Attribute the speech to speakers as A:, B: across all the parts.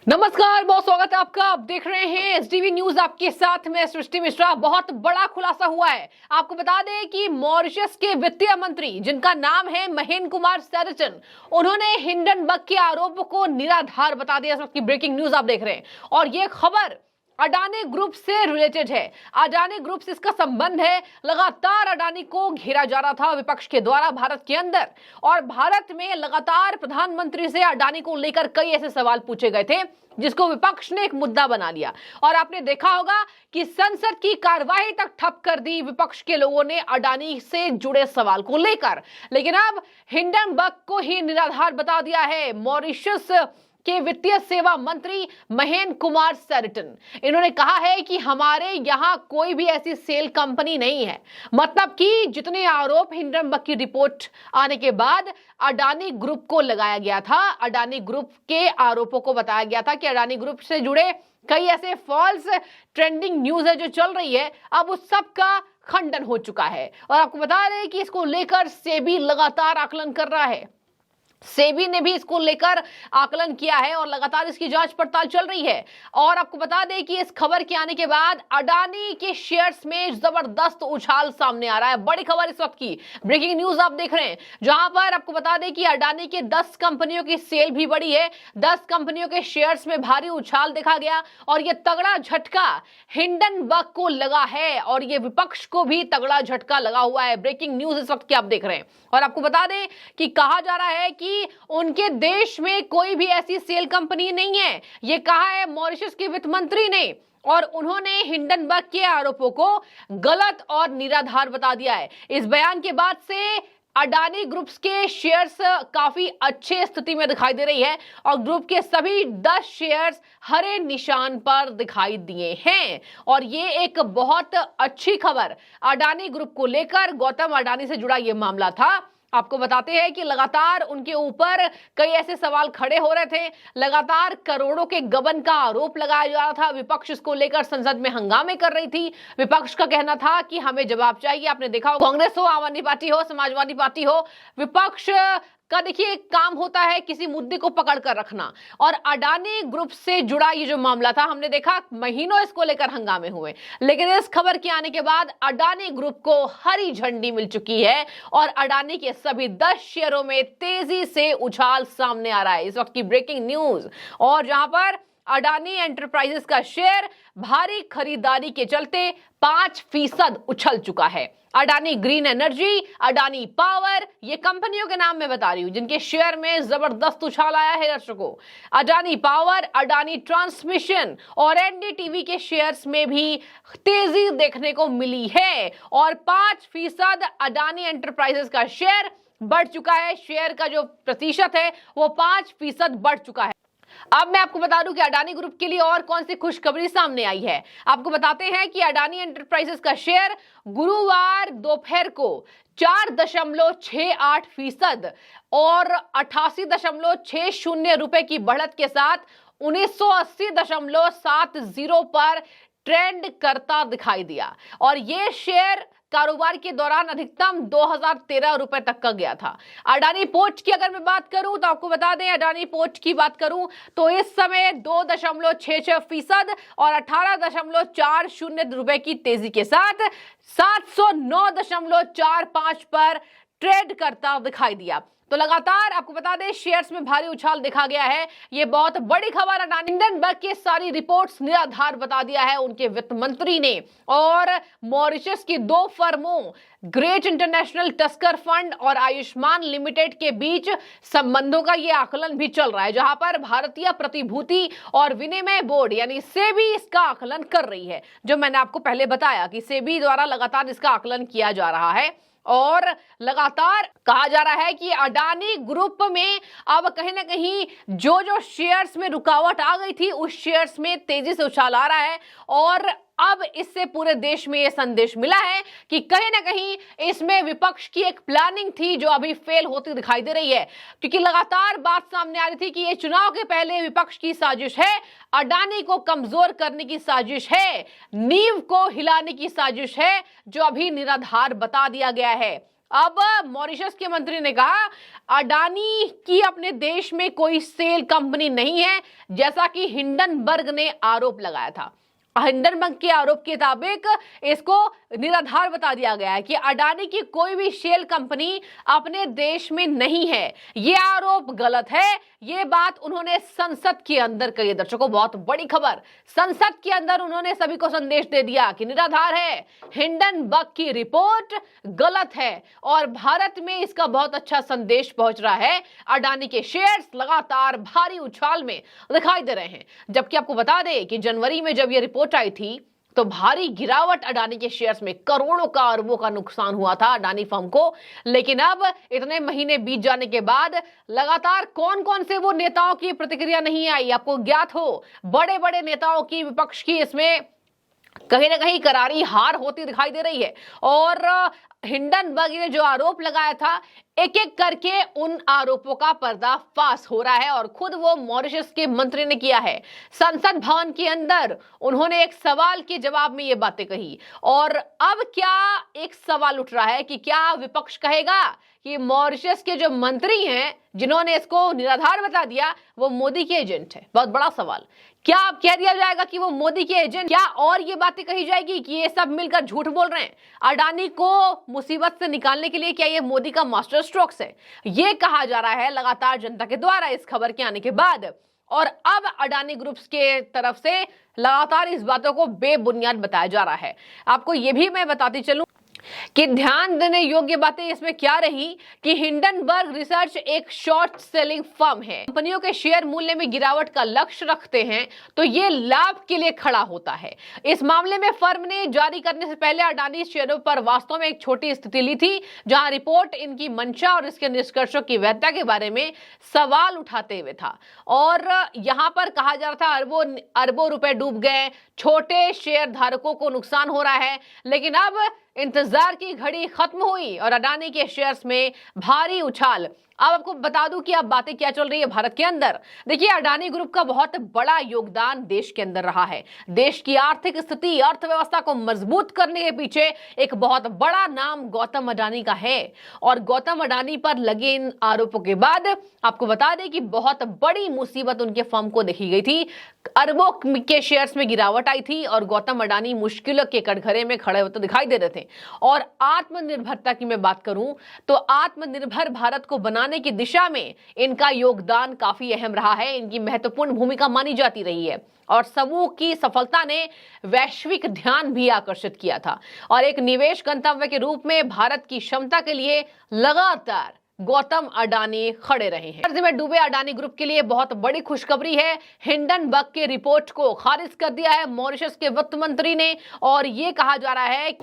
A: नमस्कार, बहुत स्वागत है आपका। आप देख रहे हैं एसडीवी न्यूज, आपके साथ में सृष्टि मिश्रा। बहुत बड़ा खुलासा हुआ है। आपको बता दें कि मॉरिशस के वित्तीय मंत्री, जिनका नाम है महेंद्र कुमार शेरटन, उन्होंने हिंडनबर्ग के आरोपों को निराधार बता दिया। इस वक्त की ब्रेकिंग न्यूज आप देख रहे हैं और ये खबर अडानी ग्रुप से रिलेटेड है। अडानी ग्रुप से इसका संबंध है। लगातार अडानी को घेरा जा रहा था विपक्ष के द्वारा भारत के अंदर, और भारत में लगातार प्रधानमंत्री से अडानी को लेकर कई ऐसे सवाल पूछे गए थे जिसको विपक्ष ने एक मुद्दा बना लिया। और आपने देखा होगा कि संसद की कार्यवाही तक ठप कर दी विपक्ष के लोगों ने अडानी से जुड़े सवाल को लेकर। लेकिन अब हिंडनबर्ग को ही निराधार बता दिया है मॉरिशस के वित्तीय सेवा मंत्री महेंद्र कुमार शेरटन। इन्होंने कहा है कि हमारे यहां कोई भी ऐसी सेल कंपनी नहीं है। मतलब कि जितने आरोप हिंडनबर्ग की रिपोर्ट आने के बाद अडानी ग्रुप को लगाया गया था, अडानी ग्रुप के आरोपों को बताया गया था कि अडानी ग्रुप से जुड़े कई ऐसे फॉल्स ट्रेंडिंग न्यूज है जो चल रही है, अब उस सब का खंडन हो चुका है। और आपको बता रहे हैं कि इसको लेकर सेबी लगातार आकलन कर रहा है। सेबी ने भी इसको लेकर आकलन किया है और लगातार इसकी जांच पड़ताल चल रही है। और आपको बता दें कि इस खबर के आने के बाद अडानी के शेयर्स में जबरदस्त उछाल सामने आ रहा है। बड़ी खबर इस वक्त की ब्रेकिंग न्यूज आप देख रहे हैं, जहां पर आपको बता दें कि अडानी के 10 कंपनियों की सेल भी बढ़ी है। 10 कंपनियों के शेयर्स में भारी उछाल देखा गया और यह तगड़ा झटका हिंडनबर्ग को लगा है और यह विपक्ष को भी तगड़ा झटका लगा हुआ है। ब्रेकिंग न्यूज इस वक्त की आप देख रहे हैं। और आपको बता दें कि कहा जा रहा है कि उनके देश में कोई भी ऐसी सेल कंपनी नहीं है। यह कहा है मॉरिशस के वित्त मंत्री ने, और उन्होंने हिंडनबर्ग के आरोपों को गलत और निराधार बता दिया है। इस बयान के बाद से अडानी ग्रुप्स के शेयर्स काफी अच्छे स्थिति में दिखाई दे रही है और ग्रुप के सभी 10 शेयर्स हरे निशान पर दिखाई दिए हैं। और ये एक बहुत अच्छी खबर अडानी ग्रुप को लेकर, गौतम अडानी से जुड़ा ये मामला था। आपको बताते हैं कि लगातार उनके ऊपर कई ऐसे सवाल खड़े हो रहे थे। लगातार करोड़ों के गबन का आरोप लगाया जा रहा था। विपक्ष इसको लेकर संसद में हंगामे कर रही थी। विपक्ष का कहना था कि हमें जवाब चाहिए। आपने देखा हो, कांग्रेस हो, आम आदमी पार्टी हो, समाजवादी पार्टी हो, विपक्ष का देखिए एक काम होता है किसी मुद्दे को पकड़ कर रखना। और अडानी ग्रुप से जुड़ा ये जो मामला था, हमने देखा महीनों इसको लेकर हंगामे हुए, लेकिन इस खबर के आने के बाद अडानी ग्रुप को हरी झंडी मिल चुकी है और अडानी के सभी 10 शेयरों में तेजी से उछाल सामने आ रहा है। इस वक्त की ब्रेकिंग न्यूज, और जहां पर अडानी एंटरप्राइजेस का शेयर भारी खरीदारी के चलते 5% उछल चुका है। Adani green energy, Adani power, ये कंपनियों के नाम मैं बता रही हूं जिनके शेयर में जबरदस्त उछाल आया है दर्शकों। अडानी पावर, अडानी ट्रांसमिशन और एनडीटीवी के शेयर्स में भी तेजी देखने को मिली है और 5% अडानी एंटरप्राइजेस का शेयर बढ़ चुका है। शेयर का जो प्रतिशत है वो 5% बढ़ चुका है। अब मैं आपको बता दूं कि अडानी ग्रुप के लिए और कौन सी खुशखबरी सामने आई है। आपको बताते हैं कि अडानी एंटरप्राइजेस का शेयर गुरुवार दोपहर को 4.68% और 88.60 रुपए की बढ़त के साथ 1980.70 पर ट्रेंड करता दिखाई दिया। और यह शेयर कारोबार के दौरान अधिकतम 2013 रुपए तक का गया था। अडानी पोर्ट की अगर मैं बात करूं तो आपको बता दें, अडानी पोर्ट की बात करूं तो इस समय 2.66% और 18.40 रुपए की तेजी के साथ 709.45 पर ट्रेड करता दिखाई दिया। तो लगातार आपको बता दें शेयर्स में भारी उछाल देखा गया है। ये बहुत बड़ी खबर अडानी हिंडनबर्ग के सारी रिपोर्ट्स निराधार बता दिया है उनके वित्त मंत्री ने। और मॉरिशस की 2 फर्मों ग्रेट इंटरनेशनल टस्कर फंड और आयुष्मान लिमिटेड के बीच संबंधों का ये आकलन भी चल रहा है, जहां पर भारतीय प्रतिभूति और विनिमय बोर्ड यानी सेबी इसका आकलन कर रही है। जो मैंने आपको पहले बताया कि सेबी द्वारा लगातार इसका आकलन किया जा रहा है और लगातार कहा जा रहा है कि अडानी ग्रुप में अब कहीं ना कहीं जो जो शेयर्स में रुकावट आ गई थी उस शेयर्स में तेजी से उछाल आ रहा है। और अब इससे पूरे देश में यह संदेश मिला है कि कहीं ना कहीं इसमें विपक्ष की एक प्लानिंग थी जो अभी फेल होती दिखाई दे रही है, क्योंकि लगातार बात सामने आ रही थी कि यह चुनाव के पहले विपक्ष की साजिश है, अडानी को कमजोर करने की साजिश है, नींव को हिलाने की साजिश है, जो अभी निराधार बता दिया गया है। अब मॉरिशस के मंत्री ने कहा अडानी की अपने देश में कोई सेल कंपनी नहीं है, जैसा कि हिंडनबर्ग ने आरोप लगाया था। हिंडनबर्ग के आरोप के मुताबिक इसको निराधार बता दिया गया है कि अडानी की कोई भी शेल कंपनी अपने देश में नहीं है। यह आरोप गलत है। ये बात उन्होंने संसद के अंदर कही। दर्शकों, बहुत बड़ी खबर, संसद के अंदर उन्होंने सभी को संदेश दे दिया कि निराधार है, हिंडनबर्ग की रिपोर्ट गलत है और भारत में इसका बहुत अच्छा संदेश पहुंच रहा है। अडानी के शेयर्स लगातार भारी उछाल में दिखाई दे रहे हैं। जबकि आपको बता दें कि जनवरी में जब यह रिपोर्ट आई थी तो भारी गिरावट अडानी के शेयर्स में, करोड़ों का अरबों का नुकसान हुआ था अडानी फर्म को। लेकिन अब इतने महीने बीत जाने के बाद लगातार कौन कौन से वो नेताओं की प्रतिक्रिया नहीं आई, आपको ज्ञात हो, बड़े बड़े नेताओं की, विपक्ष की इसमें कहीं ना कहीं करारी हार होती दिखाई दे रही है। और हिंडनबर्ग ने जो आरोप लगाया था, एक एक करके उन आरोपों का पर्दाफाश हो रहा है और खुद वो मॉरिशस के मंत्री ने किया है। संसद भवन के अंदर उन्होंने एक सवाल के जवाब में ये बातें कही। और अब क्या एक सवाल उठ रहा है कि क्या विपक्ष कहेगा कि मॉरिशस के जो मंत्री हैं जिन्होंने इसको निराधार बता दिया वो मोदी के एजेंट है? बहुत बड़ा सवाल। क्या अब कह दिया जाएगा कि वो मोदी के एजेंट? क्या और ये बातें कही जाएगी कि ये सब मिलकर झूठ बोल रहे हैं? अडानी को मुसीबत से निकालने के लिए क्या ये मोदी का मास्टर स्ट्रोक्स है? ये कहा जा रहा है लगातार जनता के द्वारा इस खबर के आने के बाद। और अब अडानी ग्रुप्स के तरफ से लगातार इस बातों को बेबुनियाद बताया जा रहा है। आपको ये भी मैं बताती चलूं कि ध्यान देने योग्य बातें इसमें क्या रही कि हिंडनबर्ग रिसर्च एक शॉर्ट सेलिंग फर्म है। कंपनियों के शेयर मूल्य में गिरावट का लक्ष्य रखते हैं तो ये लाभ के लिए खड़ा होता है। इस मामले में फर्म ने जारी करने से पहले अडानी शेयरों पर वास्तव में एक छोटी स्थिति ली थी, जहां रिपोर्ट इनकी मंशा और इसके निष्कर्षों की वैधता के बारे में सवाल उठाते हुए था। और यहां पर कहा जा रहा था अरबों रुपए डूब गए, छोटे शेयर धारकों को नुकसान हो रहा है। लेकिन अब इंतजार की घड़ी खत्म हुई और अडानी के शेयर्स में भारी उछाल। अब आपको बता दूं कि अब बातें क्या चल रही है भारत के अंदर। देखिए, अडानी ग्रुप का बहुत बड़ा योगदान देश के अंदर रहा है। देश की आर्थिक स्थिति, अर्थव्यवस्था को मजबूत करने के पीछे एक बहुत बड़ा नाम गौतम अडानी का है। और गौतम अडानी पर लगे इन आरोपों के बाद आपको बता दें कि बहुत बड़ी मुसीबत उनके फर्म को देखी गई थी। अरबों के शेयर्स में गिरावट आई थी और गौतम अडानी मुश्किलों के कटघरे में खड़े होते दिखाई दे रहे थे। और आत्मनिर्भरता की मैं बात करूं तो आत्मनिर्भर भारत को बनाने की दिशा में इनका योगदान काफी अहम रहा है। इनकी महत्वपूर्ण भूमिका मानी जाती रही है और समूह की सफलता ने वैश्विक ध्यान भी आकर्षित किया था और एक निवेश गंतव्य के रूप में भारत की क्षमता के लिए लगातार गौतम अडानी खड़े रहे हैं। कर्ज में डूबे अडानी ग्रुप के लिए बहुत बड़ी खुशखबरी है। हिंडनबर्ग के रिपोर्ट को खारिज कर दिया है मॉरिशस के वित्त मंत्री ने। और ये कहा जा रहा है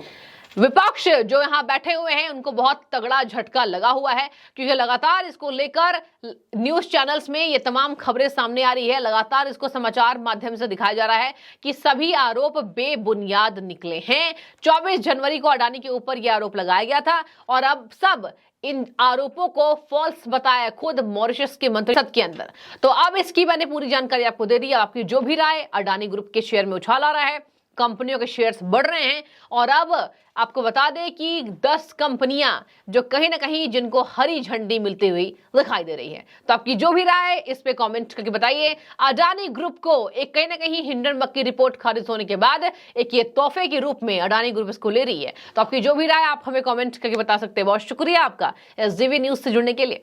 A: विपक्ष जो यहां बैठे हुए हैं उनको बहुत तगड़ा झटका लगा हुआ है, क्योंकि लगातार इसको लेकर न्यूज चैनल्स में ये तमाम खबरें सामने आ रही है। लगातार इसको समाचार माध्यम से दिखाया जा रहा है कि सभी आरोप बेबुनियाद निकले हैं। 24 जनवरी को अडानी के ऊपर यह आरोप लगाया गया था और अब सब इन आरोपों को फॉल्स बताया खुद मॉरिशस के मंत्री के अंदर। तो अब इसकी मैंने पूरी जानकारी आपको दे दी। आपकी जो भी राय, अडानी ग्रुप के शेयर में उछाल आ रहा है, कंपनियों के शेयर्स बढ़ रहे हैं और अब आपको बता दें कि 10 कंपनियां जो कहीं ना कहीं जिनको हरी झंडी मिलती हुई दिखाई दे रही है। तो आपकी जो भी राय इस पे कमेंट करके बताइए। अडानी ग्रुप को एक कहीं ना कहीं हिंडनबर्ग की रिपोर्ट खारिज होने के बाद एक ये तोहफे के रूप में अडानी ग्रुप इसको ले रही है। तो आपकी जो भी राय आप हमें कमेंट करके बता सकते हैं। बहुत शुक्रिया आपका एसडीवी न्यूज से जुड़ने के लिए।